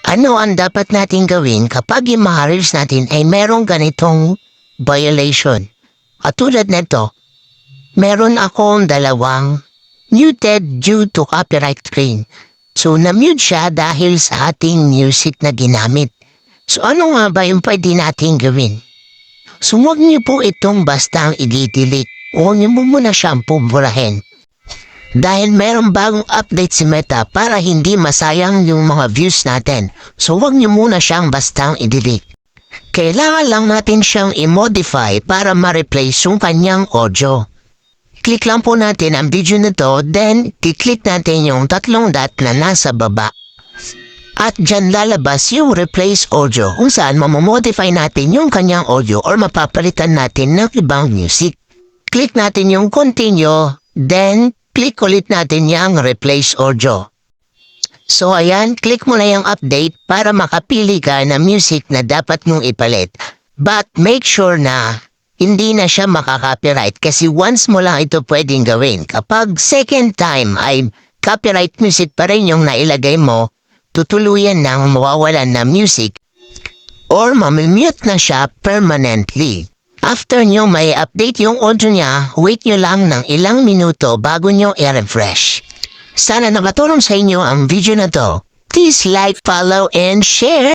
Ano ang dapat natin gawin kapag yung mga reels natin ay merong ganitong violation? Katulad nito, meron akong dalawang muted due to copyright claim. So, na-mute siya dahil sa ating music na ginamit. So, ano nga ba yung pwede natin gawin? So, huwag niyo po itong bastang i-delete. Huwag niyo muna siyang pumurahin. Dahil merong bagong update si Meta para hindi masayang yung mga views natin. So, huwag niyo muna siyang bastang i-delete. Kailangan lang natin siyang i-modify para ma-replace yung kanyang audio. Click lang po natin ang video na to, then i-click natin yung tatlong dot na nasa baba. At dyan lalabas yung replace audio kung saan mamamodify natin yung kanyang audio or mapapalitan natin ng ibang music. Click natin yung continue, then click ulit natin yung replace audio. So ayan, click mo na yung update para makapili ka ng music na dapat mong ipalit. But make sure na hindi na siya makaka-copyright kasi once mo lang ito pwedeng gawin. Kapag second time ay copyright music pa rin yung nailagay mo, tutuluyan nang mawawalan na music or mamimute na siya permanently. After nyo may update yung audio niya, wait nyo lang ng ilang minuto bago nyo i-refresh. Sana nakatulong sa inyo ang video na to. Please like, follow, and share!